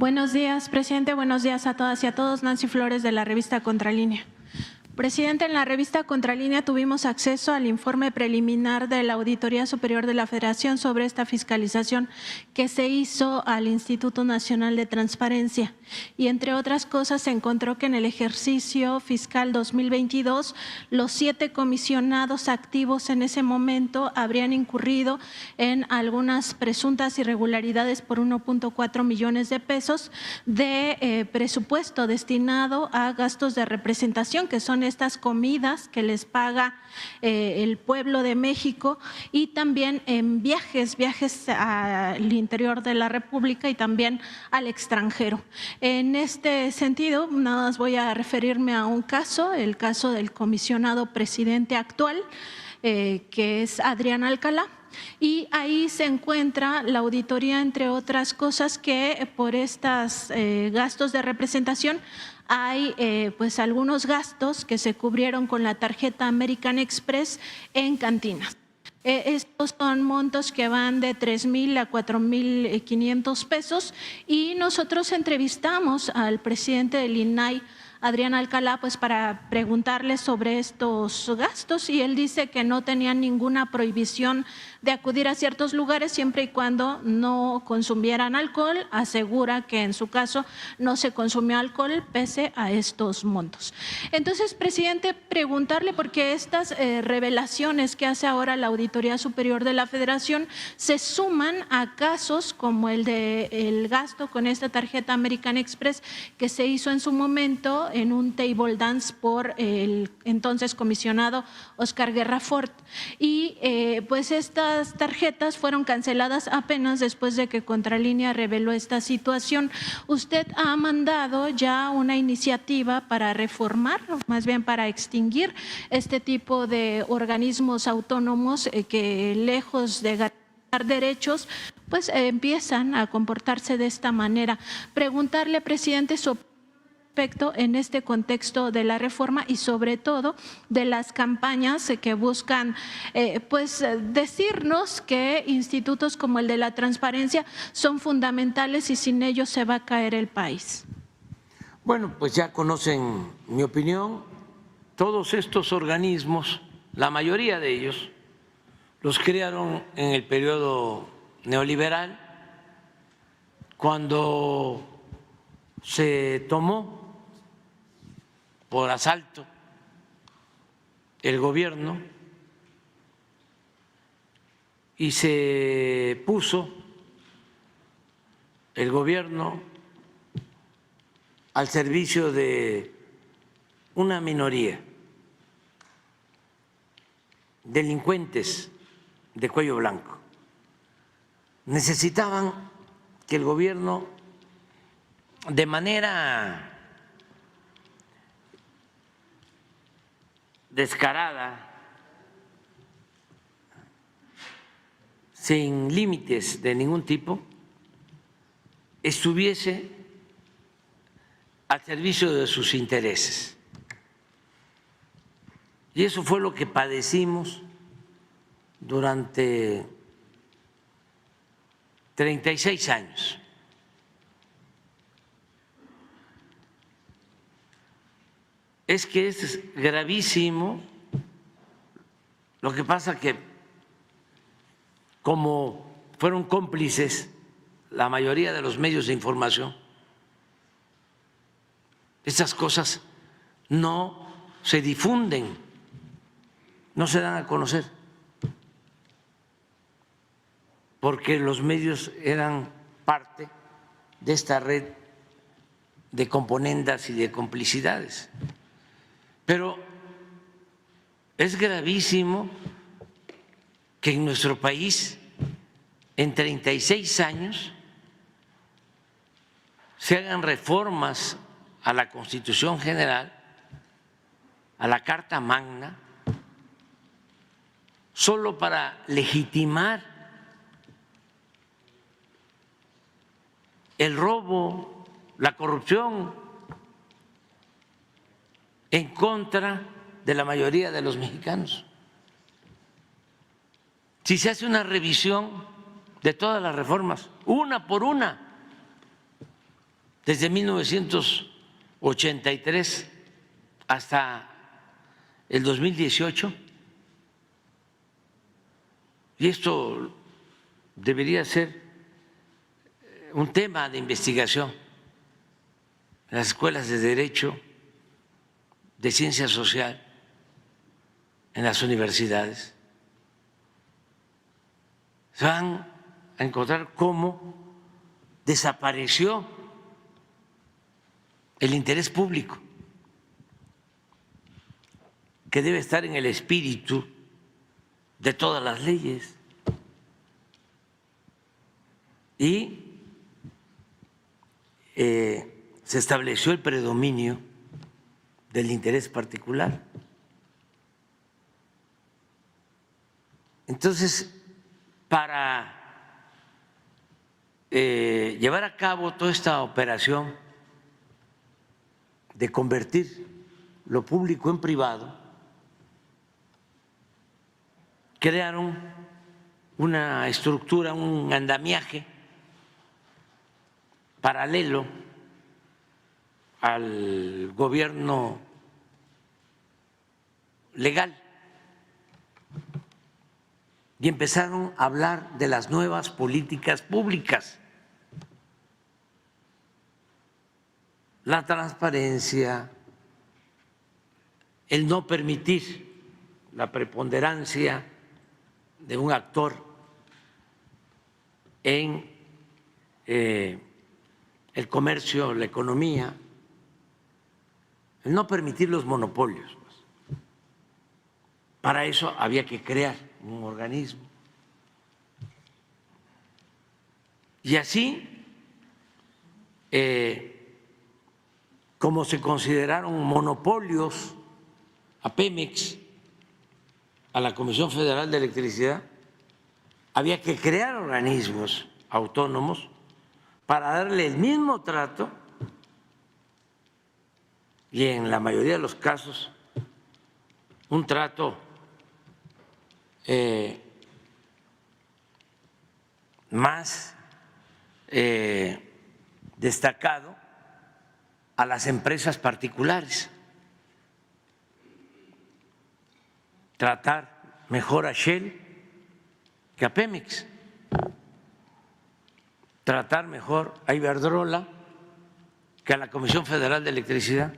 Buenos días, presidente. Buenos días a todas y a todos. Nancy Flores, de la revista Contralínea. Presidente, en la revista Contralínea tuvimos acceso al informe preliminar de la Auditoría Superior de la Federación sobre esta fiscalización que se hizo al Instituto Nacional de Transparencia. Y entre otras cosas se encontró que en el ejercicio fiscal 2022 los 7 comisionados activos en ese momento habrían incurrido en algunas presuntas irregularidades por 1.4 millones de pesos de presupuesto destinado a gastos de representación, que son estas comidas que les paga el pueblo de México, y también en viajes al interior de la República y también al extranjero. En este sentido, nada más voy a referirme a un caso, el caso del comisionado presidente actual, que es Adrián Alcalá. Y ahí se encuentra la auditoría, entre otras cosas, que por estos gastos de representación hay pues algunos gastos que se cubrieron con la tarjeta American Express en cantinas. Estos son montos que van de 3,000 a 4,500 pesos, y nosotros entrevistamos al presidente del INAI, Adrián Alcalá, pues para preguntarle sobre estos gastos, y él dice que no tenía ninguna prohibición de acudir a ciertos lugares siempre y cuando no consumieran alcohol. Asegura que en su caso no se consumió alcohol pese a estos montos. Entonces, presidente, preguntarle, porque estas revelaciones que hace ahora la Auditoría Superior de la Federación se suman a casos como el del gasto con esta tarjeta American Express que se hizo en su momento en un table dance por el entonces comisionado Oscar Guerra Fort. Y pues estas tarjetas fueron canceladas apenas después de que Contralínea reveló esta situación. Usted ha mandado ya una iniciativa para reformar, más bien para extinguir este tipo de organismos autónomos que, lejos de ganar derechos, pues empiezan a comportarse de esta manera. Preguntarle, presidente, su respecto en este contexto de la reforma y sobre todo de las campañas que buscan pues decirnos que institutos como el de la transparencia son fundamentales y sin ellos se va a caer el país. Bueno, pues ya conocen mi opinión. Todos estos organismos, la mayoría de ellos, los crearon en el periodo neoliberal, cuando se tomó por asalto el gobierno y se puso el gobierno al servicio de una minoría, delincuentes de cuello blanco. Necesitaban que el gobierno, de manera descarada, sin límites de ningún tipo, estuviese al servicio de sus intereses. Y eso fue lo que padecimos durante 36 años. Es que es gravísimo. Lo que pasa que, como fueron cómplices la mayoría de los medios de información, estas cosas no se difunden, no se dan a conocer, porque los medios eran parte de esta red de componendas y de complicidades. Pero es gravísimo que en nuestro país, en 36 años, se hagan reformas a la Constitución General, a la Carta Magna, solo para legitimar el robo, la corrupción, en contra de la mayoría de los mexicanos. Si se hace una revisión de todas las reformas, una por una, desde 1983 hasta el 2018, y esto debería ser un tema de investigación en las escuelas de Derecho, de Ciencia Social, en las universidades. Se van a encontrar cómo desapareció el interés público, que debe estar en el espíritu de todas las leyes. Y se estableció el predominio del interés particular. Entonces, para llevar a cabo toda esta operación de convertir lo público en privado, crearon una estructura, un andamiaje paralelo al gobierno legal y empezaron a hablar de las nuevas políticas públicas, la transparencia, el no permitir la preponderancia de un actor en el comercio, la economía, el no permitir los monopolios. Para eso había que crear un organismo. Y así, como se consideraron monopolios a Pemex, a la Comisión Federal de Electricidad, había que crear organismos autónomos para darle el mismo trato y en la mayoría de los casos un trato más destacado a las empresas particulares, tratar mejor a Shell que a Pemex, tratar mejor a Iberdrola que a la Comisión Federal de Electricidad.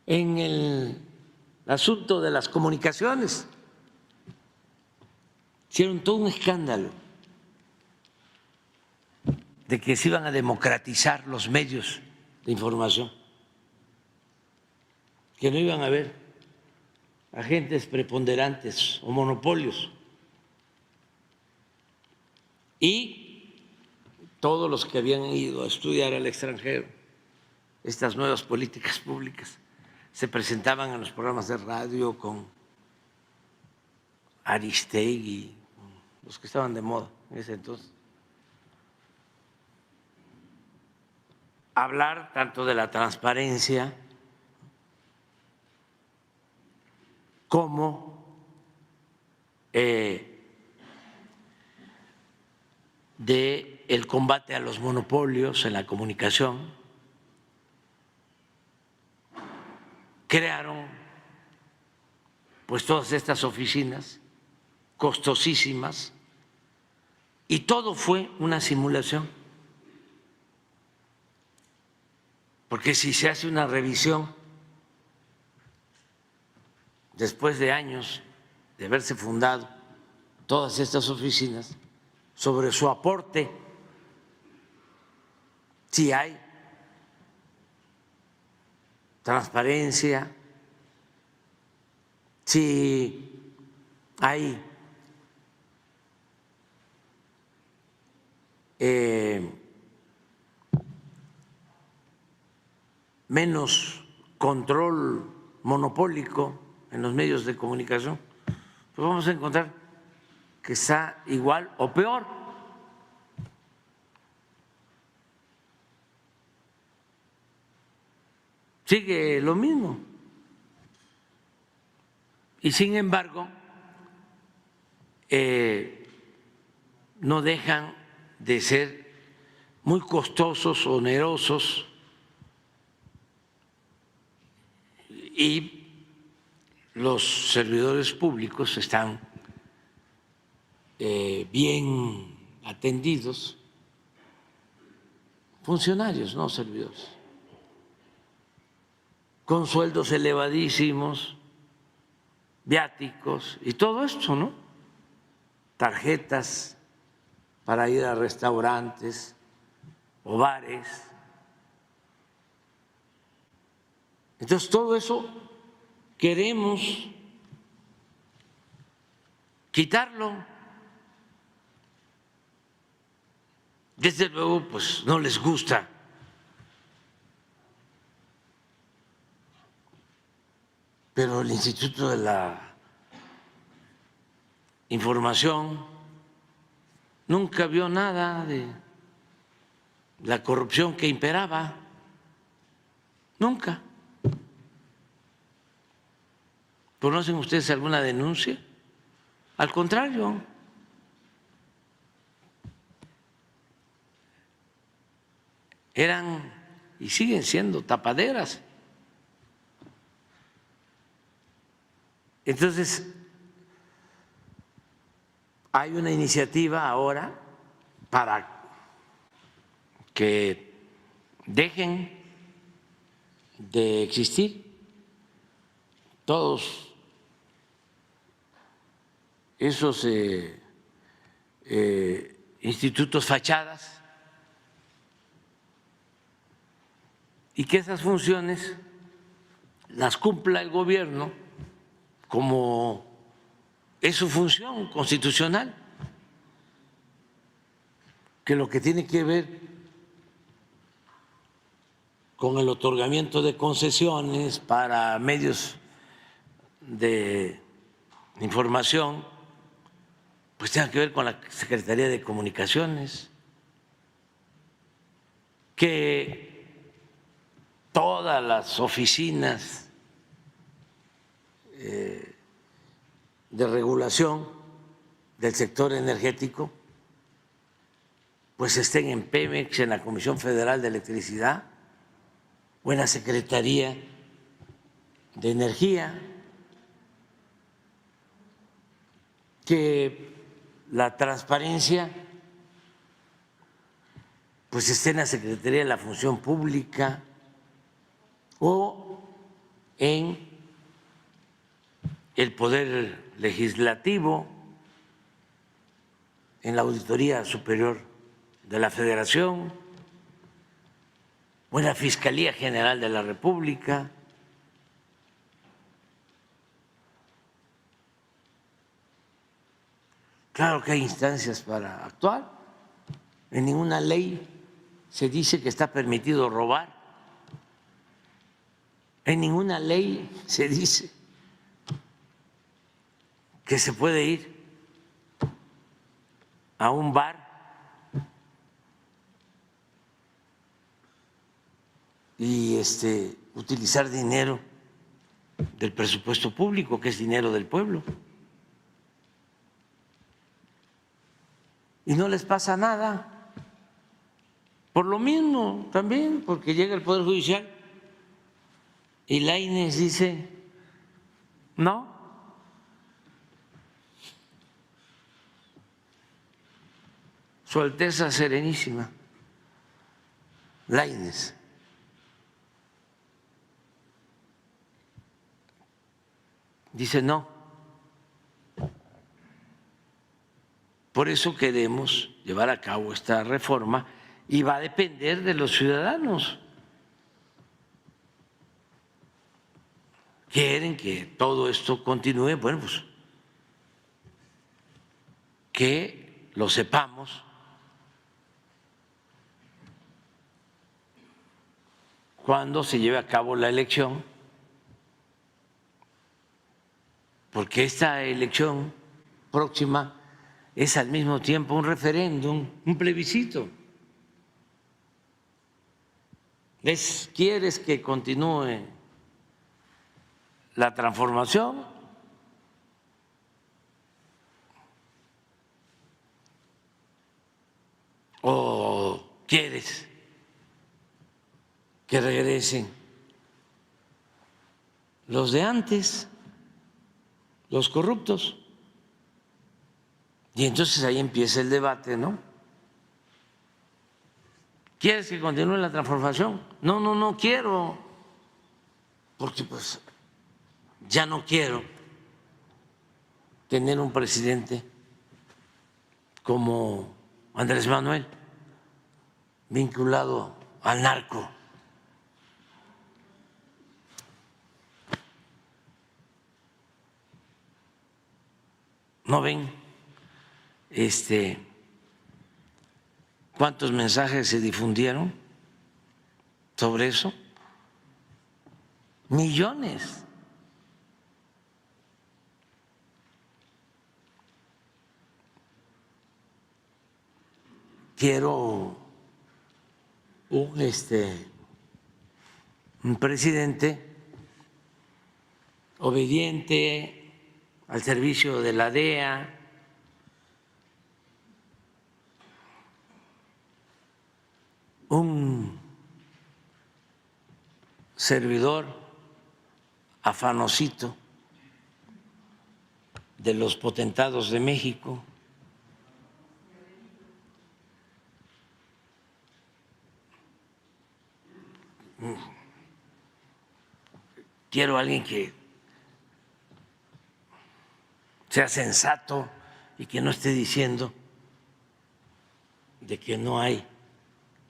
En el asunto de las comunicaciones, hicieron todo un escándalo de que se iban a democratizar los medios de información, que no iban a haber agentes preponderantes o monopolios. Y todos los que habían ido a estudiar al extranjero estas nuevas políticas públicas se presentaban en los programas de radio con Aristegui, los que estaban de moda en ese entonces. Hablar tanto de la transparencia como del combate a los monopolios en la comunicación. Crearon pues todas estas oficinas costosísimas y todo fue una simulación, porque si se hace una revisión después de años de haberse fundado todas estas oficinas sobre su aporte, si hay transparencia, si hay menos control monopólico en los medios de comunicación, pues vamos a encontrar que está igual o peor. Sigue lo mismo. Y sin embargo, no dejan de ser muy costosos, onerosos, y los servidores públicos están bien atendidos, funcionarios, no servidores, con sueldos elevadísimos, viáticos y todo esto, ¿no? Tarjetas para ir a restaurantes o bares. Entonces, todo eso queremos quitarlo. Desde luego, pues no les gusta pero el Instituto de la Información nunca vio nada de la corrupción que imperaba, nunca. ¿Conocen ustedes alguna denuncia? Al contrario, eran y siguen siendo tapaderas. Entonces, hay una iniciativa ahora para que dejen de existir todos esos institutos fachadas y que esas funciones las cumpla el gobierno como es su función constitucional, que lo que tiene que ver con el otorgamiento de concesiones para medios de información, pues tenga que ver con la Secretaría de Comunicaciones, que todas las oficinas de regulación del sector energético pues estén en Pemex, en la Comisión Federal de Electricidad o en la Secretaría de Energía, que la transparencia pues esté en la Secretaría de la Función Pública o en el Poder Legislativo, en la Auditoría Superior de la Federación o en la Fiscalía General de la República. Claro que hay instancias para actuar. En ninguna ley se dice que está permitido robar. En ninguna ley se dice que se puede ir a un bar y utilizar dinero del presupuesto público, que es dinero del pueblo. Y no les pasa nada. Por lo mismo también, porque llega el Poder Judicial y Lainez dice, no. Su Alteza Serenísima, Lainez, dice no. Por eso queremos llevar a cabo esta reforma y va a depender de los ciudadanos. Quieren que todo esto continúe, bueno, pues que lo sepamos cuando se lleve a cabo la elección, porque esta elección próxima es al mismo tiempo un referéndum, un plebiscito. ¿Quieres que continúe la transformación ¿O quieres que regresen los de antes, los corruptos? Y entonces ahí empieza el debate, ¿no? ¿Quieres que continúe la transformación? No, no quiero, porque pues ya no quiero tener un presidente como Andrés Manuel, vinculado al narco. ¿No ven cuántos mensajes se difundieron sobre eso? Millones. Quiero un presidente obediente, al servicio de la DEA, un servidor afanosito de los potentados de México. Quiero a alguien que sea sensato y que no esté diciendo de que no hay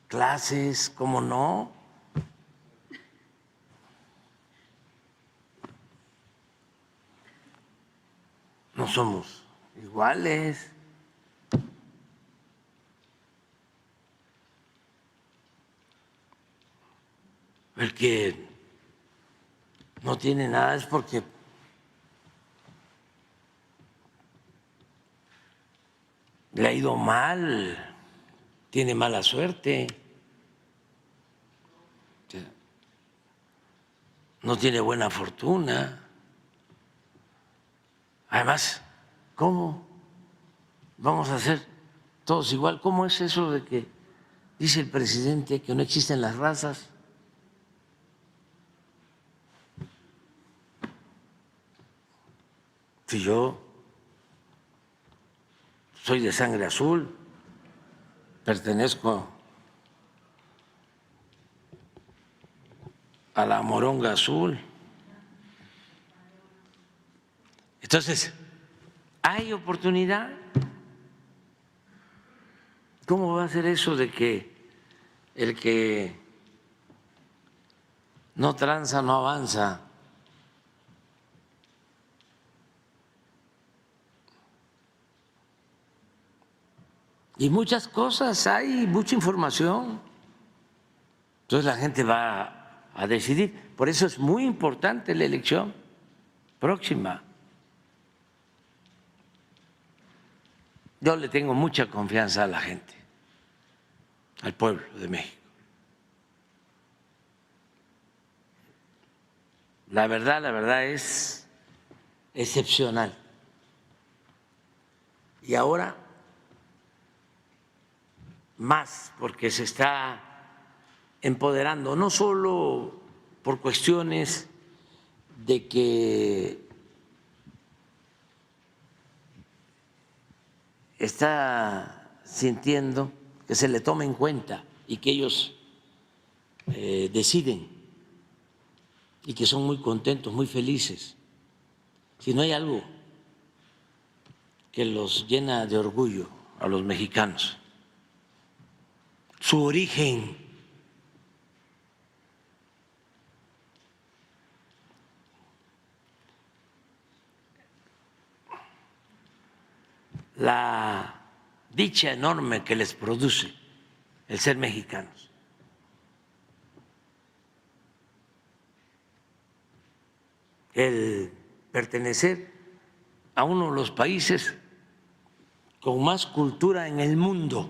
clases, ¿cómo no? No somos iguales. El que no tiene nada es porque le ha ido mal, tiene mala suerte, no tiene buena fortuna. Además, ¿cómo vamos a ser todos igual? ¿Cómo es eso de que dice el presidente que no existen las razas? Si yo soy de sangre azul, pertenezco a la moronga azul. Entonces, hay oportunidad. ¿Cómo va a ser eso de que el que no tranza no avanza? Y muchas cosas, hay mucha información. Entonces la gente va a decidir. Por eso es muy importante la elección próxima. Yo le tengo mucha confianza a la gente, al pueblo de México. La verdad es excepcional. Y ahora más, porque se está empoderando, no solo por cuestiones de que está sintiendo que se le tome en cuenta y que ellos deciden y que son muy contentos, muy felices. Si no hay algo que los llena de orgullo a los mexicanos, su origen. La dicha enorme que les produce el ser mexicanos. El pertenecer a uno de los países con más cultura en el mundo,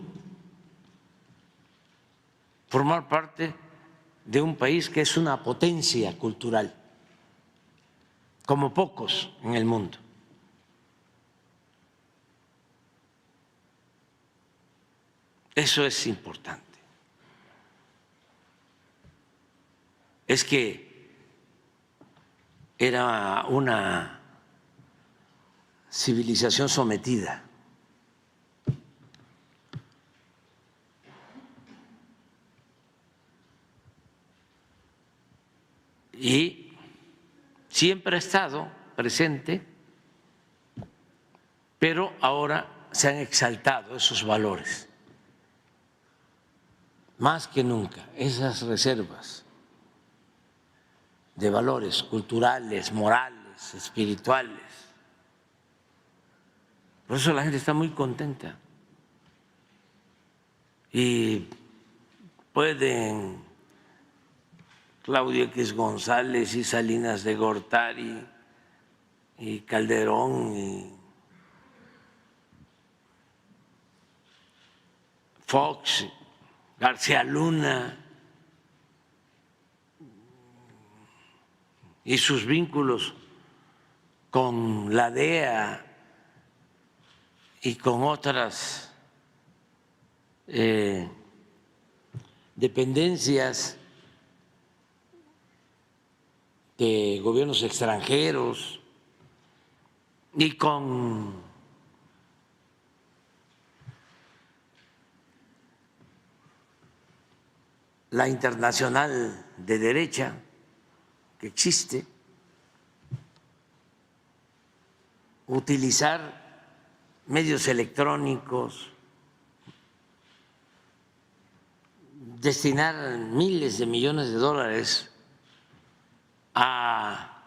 formar parte de un país que es una potencia cultural, como pocos en el mundo. Eso es importante. Es que era una civilización sometida. Y siempre ha estado presente, pero ahora se han exaltado esos valores, más que nunca, esas reservas de valores culturales, morales, espirituales. Por eso la gente está muy contenta y pueden Claudio X González y Salinas de Gortari y Calderón y Fox, García Luna y sus vínculos con la DEA y con otras dependencias de gobiernos extranjeros y con la internacional de derecha que existe, utilizar medios electrónicos, destinar miles de millones de dólares a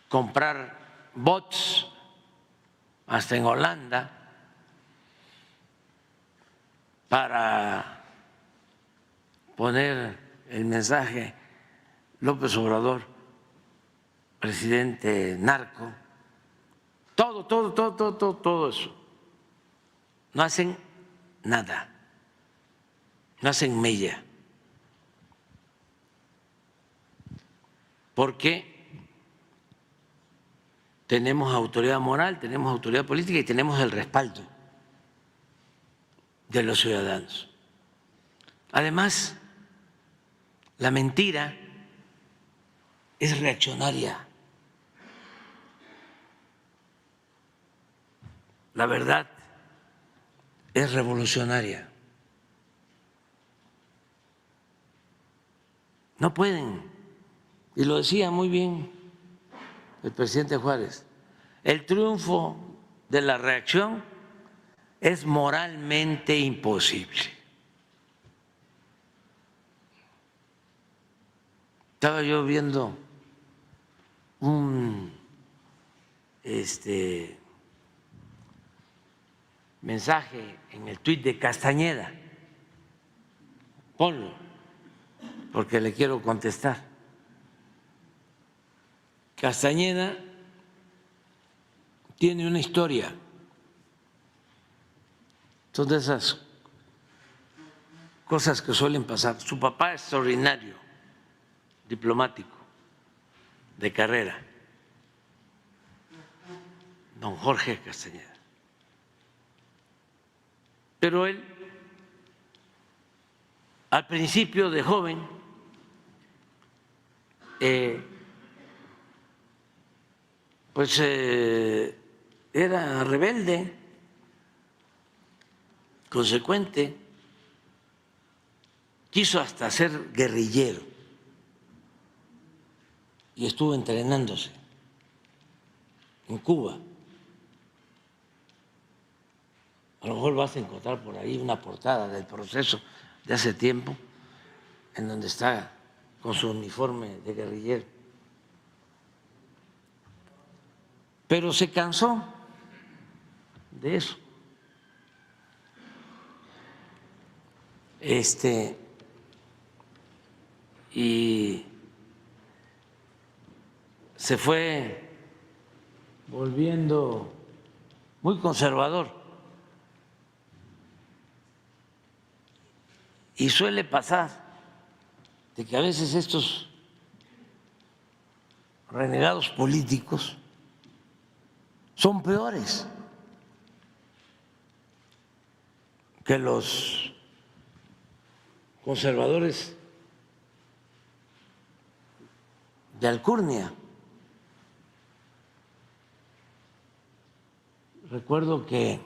comprar bots, hasta en Holanda, para poner el mensaje López Obrador, presidente narco, todo eso. No hacen nada, no hacen mella, porque tenemos autoridad moral, tenemos autoridad política y tenemos el respaldo de los ciudadanos. Además, la mentira es reaccionaria. La verdad es revolucionaria. No pueden, y lo decía muy bien el presidente Juárez, el triunfo de la reacción es moralmente imposible. Estaba yo viendo un mensaje en el tuit de Castañeda, ponlo, porque le quiero contestar. Castañeda tiene una historia, son de esas cosas que suelen pasar. Su papá es extraordinario, diplomático, de carrera, don Jorge Castañeda. Pero él, al principio de joven, pues era rebelde, consecuente, quiso hasta ser guerrillero y estuvo entrenándose en Cuba. A lo mejor vas a encontrar por ahí una portada del Proceso de hace tiempo en donde está con su uniforme de guerrillero. Pero se cansó de eso. Y se fue volviendo muy conservador. Y suele pasar de que a veces estos renegados políticos son peores, que los conservadores de Alcurnia. Recuerdo que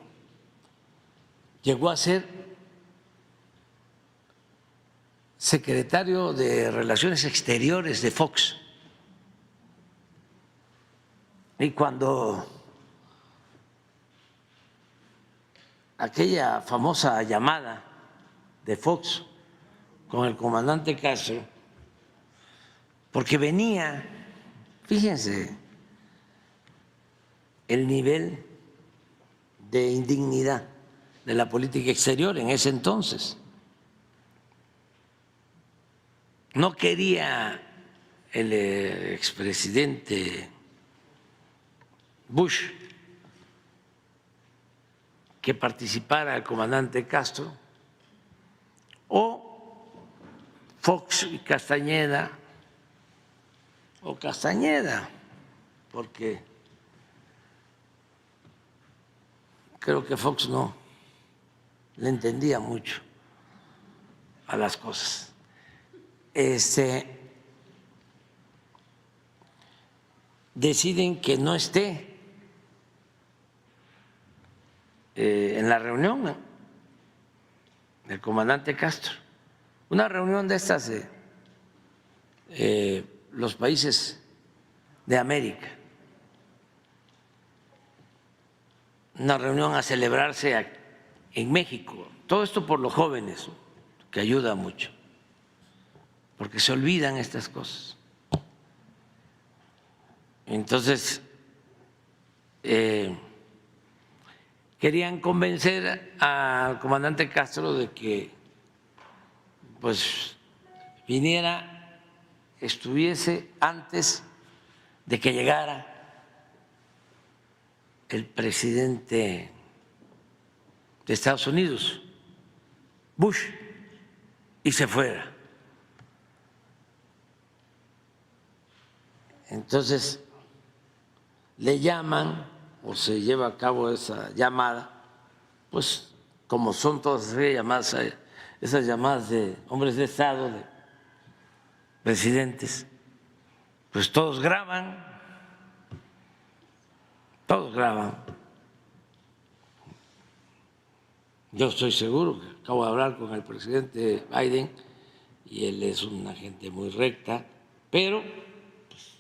llegó a ser secretario de Relaciones Exteriores de Fox. Y cuando aquella famosa llamada de Fox con el comandante Castro, porque venía, fíjense, el nivel de indignidad de la política exterior en ese entonces. No quería el expresidente Bush que participara el comandante Castro, o Fox y Castañeda, o Castañeda, porque creo que Fox no le entendía mucho a las cosas. Deciden que no esté en la reunión del comandante Castro, una reunión de estas de los países de América, una reunión a celebrarse en México, todo esto por los jóvenes, que ayuda mucho, porque se olvidan estas cosas. Entonces, querían convencer al comandante Castro de que pues viniera, estuviese antes de que llegara el presidente de Estados Unidos, Bush, y se fuera. Entonces le llaman o se lleva a cabo esa llamada, pues como son todas esas llamadas de hombres de Estado, de presidentes, pues todos graban. Yo estoy seguro que acabo de hablar con el presidente Biden y él es una gente muy recta, pero pues,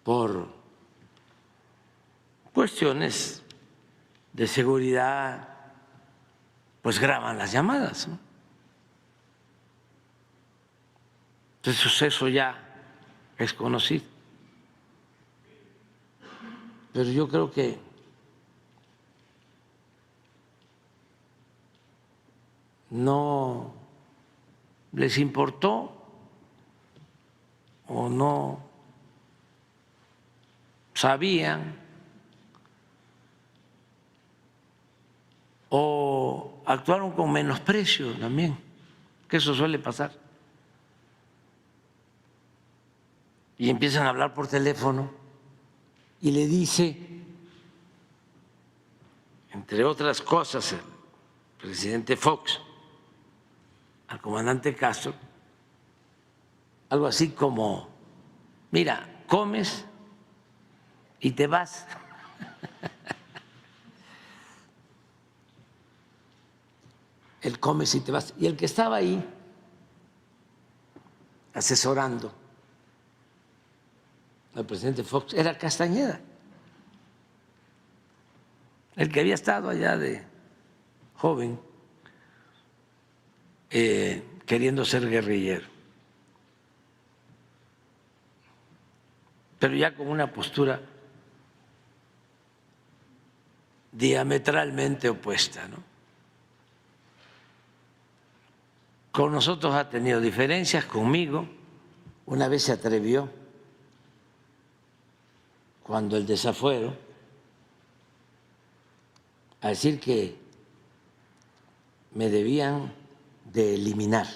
por cuestiones de seguridad, pues graban las llamadas, ¿no? Entonces eso ya es conocido. Pero yo creo que no les importó o no sabían o actuaron con menosprecio también, que eso suele pasar. Y empiezan a hablar por teléfono y le dice, entre otras cosas, el presidente Fox al comandante Castro, algo así como, mira, comes y te vas. El comes y te vas. Y el que estaba ahí asesorando al presidente Fox era Castañeda, el que había estado allá de joven queriendo ser guerrillero, pero ya con una postura diametralmente opuesta, ¿no? Con nosotros ha tenido diferencias, conmigo una vez se atrevió, cuando el desafuero, a decir que me debían de eliminar.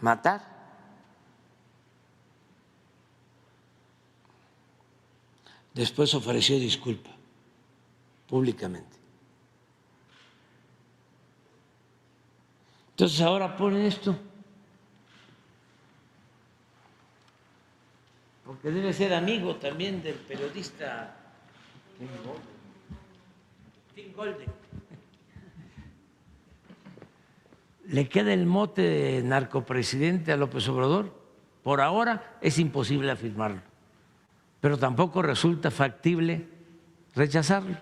Matar. después ofreció disculpa públicamente. Entonces ahora ponen esto, porque debe ser amigo también del periodista Tim Golden. ¿Le queda el mote de narcopresidente a López Obrador? Por ahora es imposible afirmarlo, pero tampoco resulta factible rechazarlo.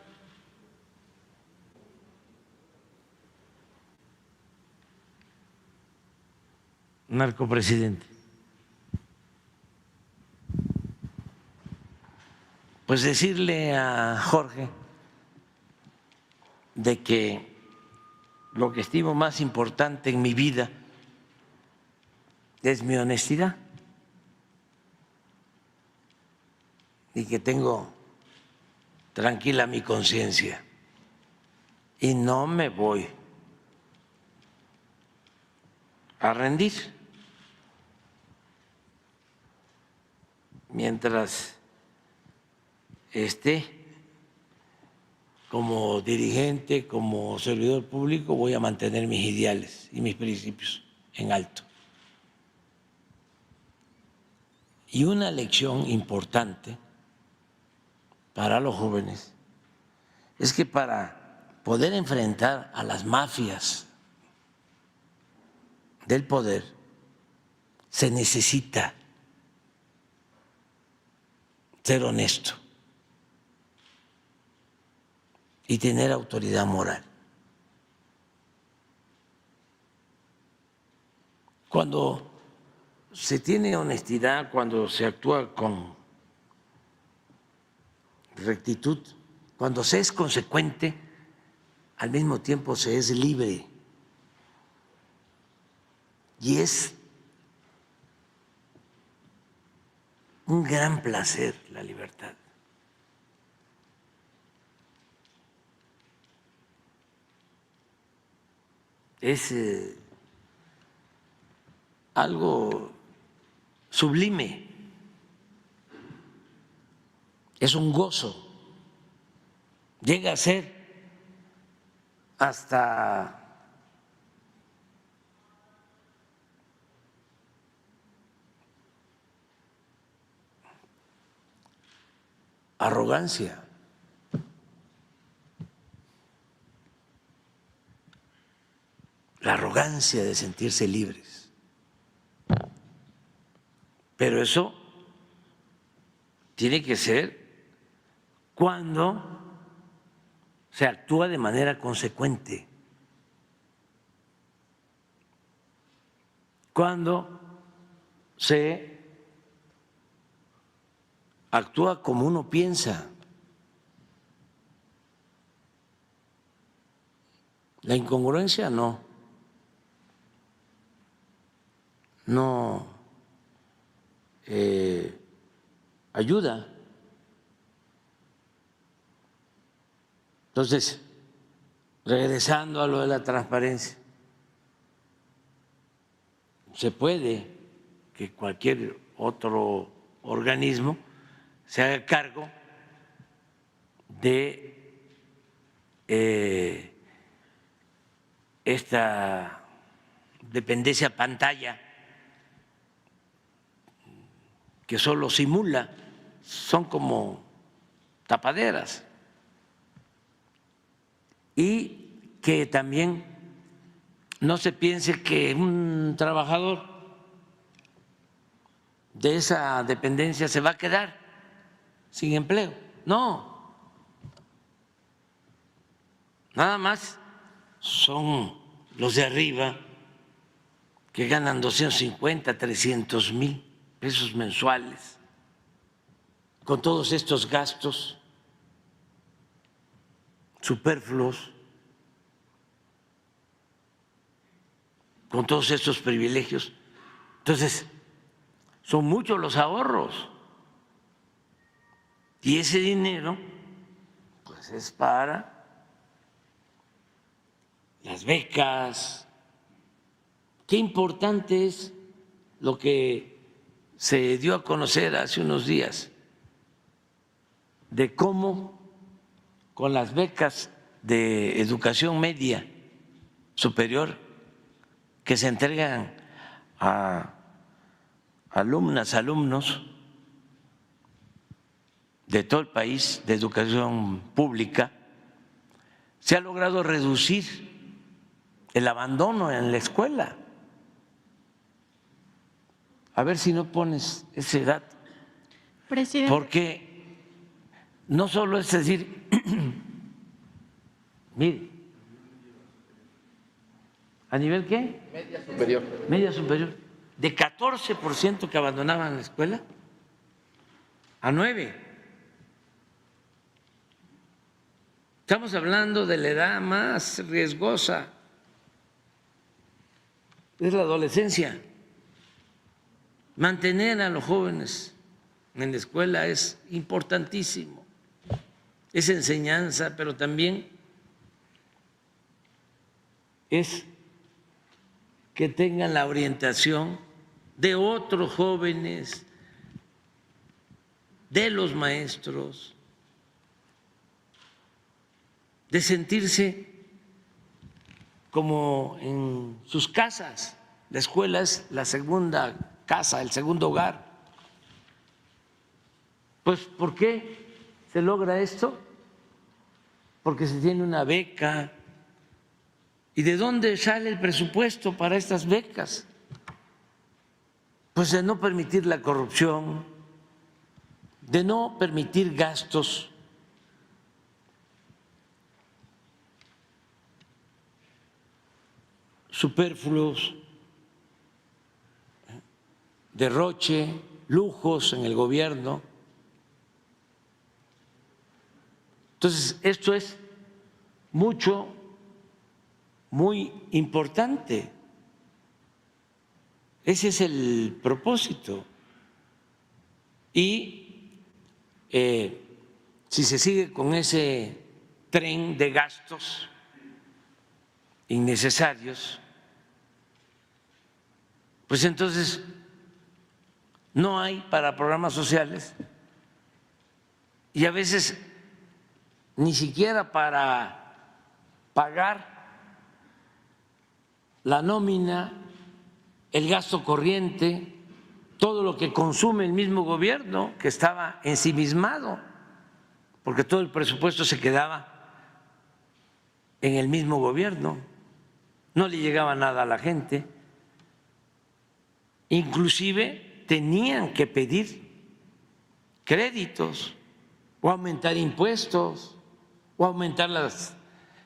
Narcopresidente. Pues decirle a Jorge de que lo que estimo más importante en mi vida es mi honestidad y que tengo tranquila mi conciencia y no me voy a rendir mientras esté como dirigente, como servidor público, voy a mantener mis ideales y mis principios en alto. Y una lección importante para los jóvenes es que para poder enfrentar a las mafias del poder se necesita ser honesto y tener autoridad moral. Cuando se tiene honestidad, cuando se actúa con rectitud, cuando se es consecuente, al mismo tiempo se es libre. Y es un gran placer la libertad. Es algo sublime, es un gozo, llega a ser hasta arrogancia. La arrogancia de sentirse libres. Pero eso tiene que ser cuando se actúa de manera consecuente, cuando se actúa como uno piensa. La incongruencia no ayuda. Entonces, regresando a lo de la transparencia, se puede que cualquier otro organismo se haga cargo de esta dependencia pantalla que solo simula, son como tapaderas, y que también no se piense que un trabajador de esa dependencia se va a quedar sin empleo. No, nada más son los de arriba que ganan 250, 300 mil pesos mensuales, con todos estos gastos superfluos, con todos estos privilegios. Entonces, son muchos los ahorros y ese dinero pues es para las becas. Qué importante es lo que se dio a conocer hace unos días de cómo con las becas de educación media superior que se entregan a alumnas, alumnos de todo el país de educación pública, se ha logrado reducir el abandono en la escuela. A ver si no pones ese dato. Presidente. Porque no solo es decir, mire, ¿a nivel qué? Media superior. Media superior. De 14% que abandonaban la escuela, a 9%. Estamos hablando de la edad más riesgosa, es la adolescencia. Mantener a los jóvenes en la escuela es importantísimo, es enseñanza, pero también es que tengan la orientación de otros jóvenes, de los maestros, de sentirse como en sus casas. La escuela es la segunda casa, el segundo hogar. Pues, ¿por qué se logra esto? Porque se tiene una beca. ¿Y de dónde sale el presupuesto para estas becas? Pues de no permitir la corrupción, de no permitir gastos superfluos, derroche, lujos en el gobierno. Entonces, esto es muy importante. Ese es el propósito. Y si se sigue con ese tren de gastos innecesarios, pues entonces no hay para programas sociales y a veces ni siquiera para pagar la nómina, el gasto corriente, todo lo que consume el mismo gobierno, que estaba ensimismado, porque todo el presupuesto se quedaba en el mismo gobierno, no le llegaba nada a la gente, inclusive tenían que pedir créditos o aumentar impuestos o aumentar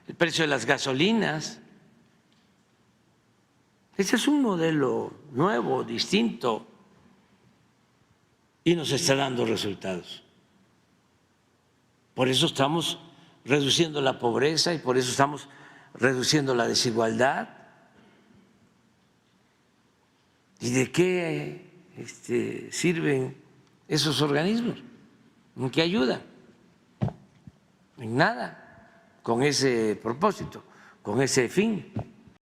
el precio de las gasolinas. Ese es un modelo nuevo, distinto, y nos está dando resultados. Por eso estamos reduciendo la pobreza y por eso estamos reduciendo la desigualdad. ¿Y de qué sirven esos organismos? ¿En qué ayudan? En nada, con ese propósito, con ese fin.